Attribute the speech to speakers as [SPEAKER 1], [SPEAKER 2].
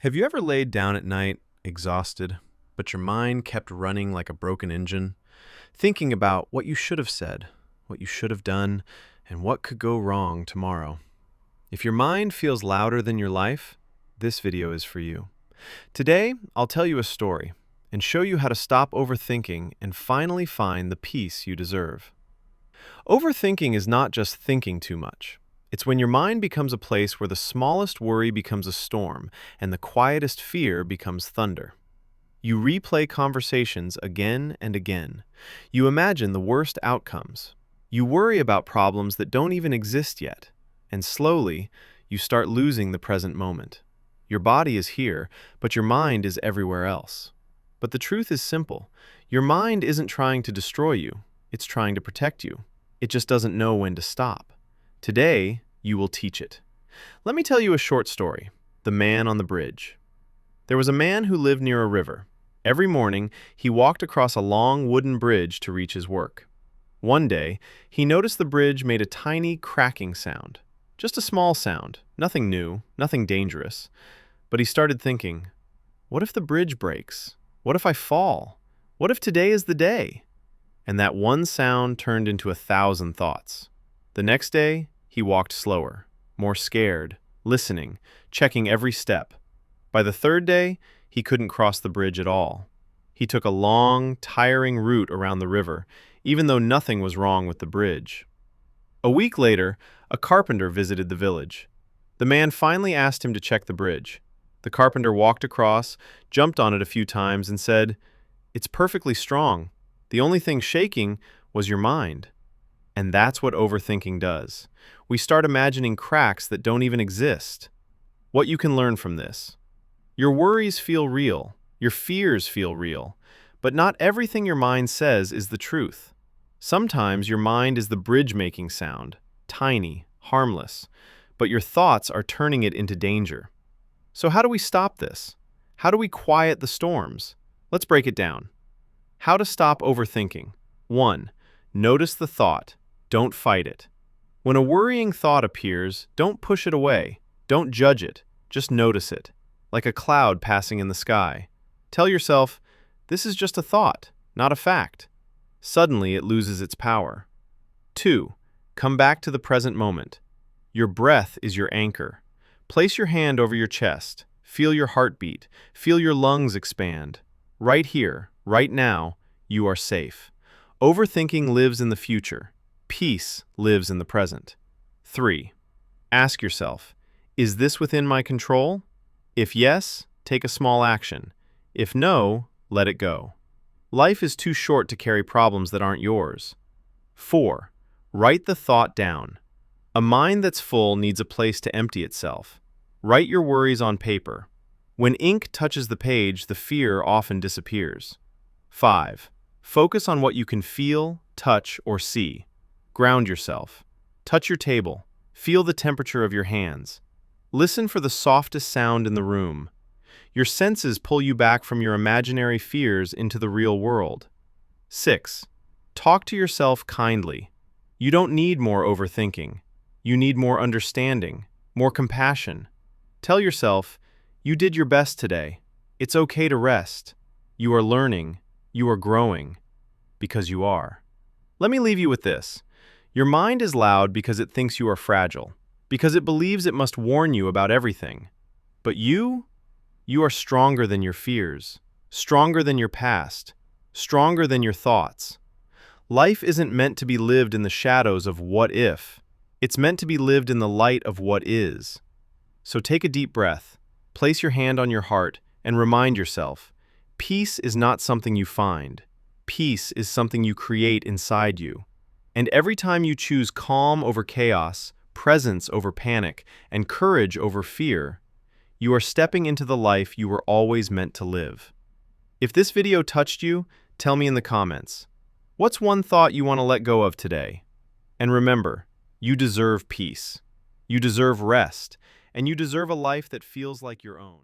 [SPEAKER 1] Have you ever laid down at night, exhausted, but your mind kept running like a broken engine, thinking about what you should have said, what you should have done, and what could go wrong tomorrow? If your mind feels louder than your life, this video is for you. Today, I'll tell you a story and show you how to stop overthinking and finally find the peace you deserve. Overthinking is not just thinking too much. It's when your mind becomes a place where the smallest worry becomes a storm and the quietest fear becomes thunder. You replay conversations again and again. You imagine the worst outcomes. You worry about problems that don't even exist yet. And slowly, you start losing the present moment. Your body is here, but your mind is everywhere else. But the truth is simple. Your mind isn't trying to destroy you. It's trying to protect you. It just doesn't know when to stop. Today, you will teach it. Let me tell you a short story, The Man on the Bridge. There was a man who lived near a river. Every morning, he walked across a long wooden bridge to reach his work. One day, he noticed the bridge made a tiny cracking sound. Just a small sound, nothing new, nothing dangerous. But he started thinking, what if the bridge breaks? What if I fall? What if today is the day? And that one sound turned into 1,000 thoughts. The next day, he walked slower, more scared, listening, checking every step. By the third day, he couldn't cross the bridge at all. He took a long, tiring route around the river, even though nothing was wrong with the bridge. A week later, a carpenter visited the village. The man finally asked him to check the bridge. The carpenter walked across, jumped on it a few times, and said, "It's perfectly strong. The only thing shaking was your mind." And that's what overthinking does. We start imagining cracks that don't even exist. What you can learn from this. Your worries feel real. Your fears feel real. But not everything your mind says is the truth. Sometimes your mind is the bridge-making sound, tiny, harmless, but your thoughts are turning it into danger. So how do we stop this? How do we quiet the storms? Let's break it down. How to stop overthinking. 1. Notice the thought. Don't fight it. When a worrying thought appears, don't push it away. Don't judge it. Just notice it, like a cloud passing in the sky. Tell yourself, this is just a thought, not a fact. Suddenly, it loses its power. 2. Come back to the present moment. Your breath is your anchor. Place your hand over your chest. Feel your heartbeat. Feel your lungs expand. Right here, right now, you are safe. Overthinking lives in the future. Peace lives in the present. 3. Ask yourself, is this within my control? If yes, take a small action. If no, let it go. Life is too short to carry problems that aren't yours. 4. Write the thought down. A mind that's full needs a place to empty itself. Write your worries on paper. When ink touches the page, the fear often disappears. 5. Focus on what you can feel, touch, or see. Ground yourself. Touch your table. Feel the temperature of your hands. Listen for the softest sound in the room. Your senses pull you back from your imaginary fears into the real world. 6. Talk to yourself kindly. You don't need more overthinking. You need more understanding, more compassion. Tell yourself, you did your best today. It's okay to rest. You are learning. You are growing. Because you are. Let me leave you with this. Your mind is loud because it thinks you are fragile, because it believes it must warn you about everything. But you are stronger than your fears, stronger than your past, stronger than your thoughts. Life isn't meant to be lived in the shadows of what if. It's meant to be lived in the light of what is. So take a deep breath, place your hand on your heart, and remind yourself, peace is not something you find. Peace is something you create inside you. And every time you choose calm over chaos, presence over panic, and courage over fear, you are stepping into the life you were always meant to live. If this video touched you, tell me in the comments. What's one thought you want to let go of today? And remember, you deserve peace. You deserve rest, and you deserve a life that feels like your own.